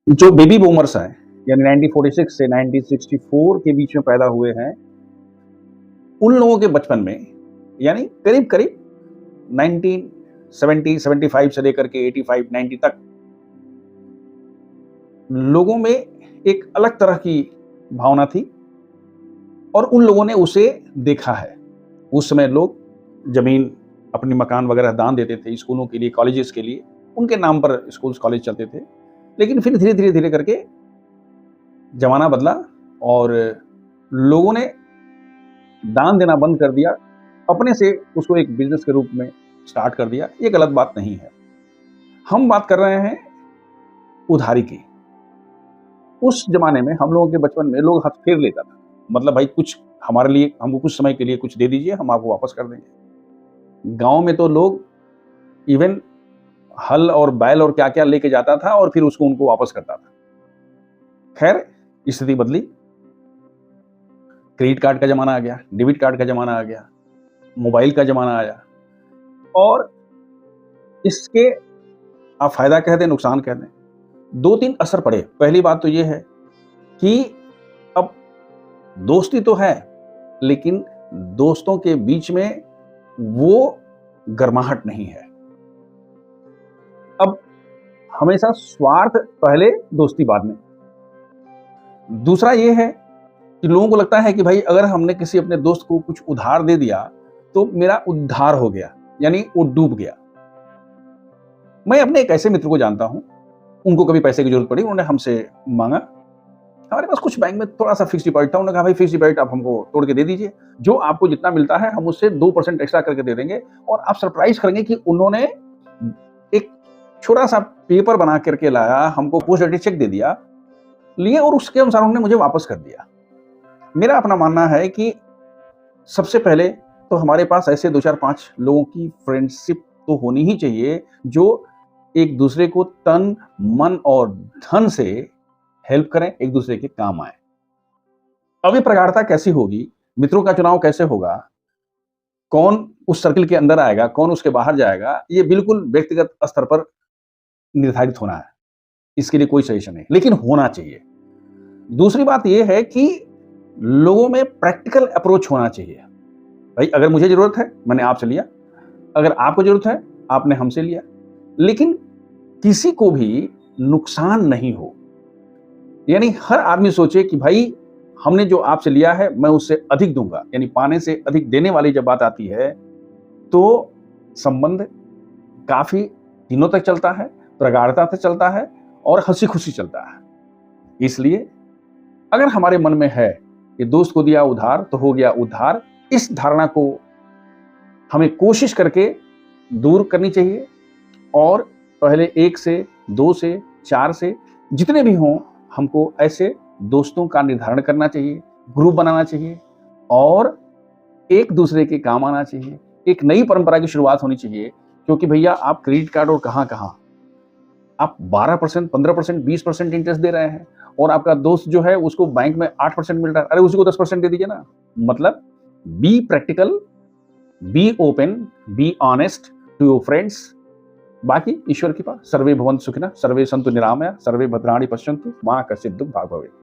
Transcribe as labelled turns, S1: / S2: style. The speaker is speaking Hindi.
S1: जो बेबी बूमर्स हैं, यानी 1946 से 1964 के बीच में पैदा हुए हैं, उन लोगों के बचपन में, यानी करीब-करीब 1970, 75 से लेकर के 85, 90 तक लोगों में एक अलग तरह की भावना थी और उन लोगों ने उसे देखा है। उस समय लोग ज़मीन, अपनी मकान वगैरह दान देते थे स्कूलों के लिए, कॉलेजेस के लिए, उनके नाम पर स्कूल्स, कॉलेज चलते थे। लेकिन फिर धीरे-धीरे करके ज़माना बदला और लोगों ने दान देना बंद कर दिया, अपने से उसको एक बिज़नेस के रूप में स्टार्ट कर दिया। ये गलत बात नहीं है। हम बात कर रहे हैं उधारी की। उस ज़माने में हम लोगों के बचपन में लोग हाथ फेर लेता था। मतलब भाई कुछ हमारे लिए, हमको कुछ समय के लिए कुछ दे दीजिए, हम आपको वापस कर देंगे। गाँव में तो लोग इवन हल और बैल और क्या-क्या लेके जाता था और फिर उसको उनको वापस करता था। खैर, स्थिति बदली, क्रेडिट कार्ड का ज़माना आ गया, डेबिट कार्ड का ज़माना आ गया, मोबाइल का ज़माना आया और इसके आप फ़ायदा कह दें, नुकसान कह दें। 2-3 असर पड़े। पहली बात तो ये है कि अब दोस्ती तो है, लेकिन दोस्तों के बीच में वो गर्माहट नहीं है। अब हमेशा स्वार्थ पहले, दोस्ती बाद में। दूसरा ये है कि लोगों को लगता है कि भाई अगर हमने किसी अपने दोस्त को कुछ उधार दे दिया, तो मेरा उद्धार हो गया, यानी वो डूब गया। मैं अपने एक ऐसे मित्र को जानता हूँ, उनको कभी पैसे की ज़रूरत पड़ी, उन्होंने हमसे माँगा। हमारे पास कुछ बैंक में थोड़ा-सा फिक्स्ड डिपॉज़िट था, उन्होंने कहा, "भाई फिक्स्ड डिपॉज़िट आप हमको तोड़ के दे दीजिए, जो आपको जितना मिलता है हम उससे 2% एक्स्ट्रा करके दे देंगे।" और आप सरप्राइज़ करेंगे कि उन्होंने एक छोटा-सा पेपर बना कर के लाया, हमको पोस्ट डेटेड चेक दे दिया, लिए और उसके अनुसार उन्होंने मुझे वापस कर दिया। मेरा अपना मानना है कि सबसे पहले तो हमारे पास ऐसे 2, 4, 5 लोगों की फ्रेंडशिप तो होनी ही चाहिए, जो एक दूसरे को तन, मन और धन से हेल्प करें, एक दूसरे के काम आएँ। अब ये प्रगाढ़ता कैसी होगी, मित्रों का चुनाव कैसे होगा, कौन उस सर्किल के अंदर आएगा, कौन उसके बाहर जाएगा, ये बिल्कुल व्यक्तिगत स्तर पर निर्धारित होना है। इसके लिए कोई सजेशन नहीं, लेकिन होना चाहिए। दूसरी बात ये है कि लोगों में प्रैक्टिकल अप्रोच होना चाहिए। भाई अगर मुझे ज़रूरत है, मैंने आपसे लिया, अगर आपको ज़रूरत है, आपने हमसे लिया। लेकिन किसी को भी नुकसान नहीं हो। यानी हर आदमी सोचे कि भाई हमने जो आपसे लिया है, मैं उससे अधिक दूँगा। यानी पाने से अधिक देने वाली जब बात आती है, तो संबंध काफ़ी दिनों तक चलता है, प्रगाढ़ता से चलता है और हँसी-खुशी चलता है। इसलिए अगर हमारे मन में है कि दोस्त को दिया उधार तो हो गया उद्धार, इस धारणा को हमें कोशिश करके दूर करनी चाहिए और पहले 1 से, 2 से, 4 से, जितने भी हों, हमको ऐसे दोस्तों का निर्धारण करना चाहिए, ग्रुप बनाना चाहिए और एक-दूसरे के काम आना चाहिए। एक नई परंपरा की शुरुआत होनी चाहिए, क्योंकि भैया आप क्रेडिट कार्ड और कहाँ-कहाँ, आप 12%, 15%, 20% इंटरेस्ट दे रहे हैं और आपका दोस्त जो है उसको बैंक में 8% मिल रहा है। अरे उसी को 10% दे दीजिए ना। मतलब be practical, be open, be honest to your friends. बाकी ईश्वर कृपा। सर्वे भवन्तु सुखिनः, सर्वे सन्तु निरामया, सर्वे भद्राणि पश्यन्तु, मा कश्चित् दुःख भाग् भवेत्।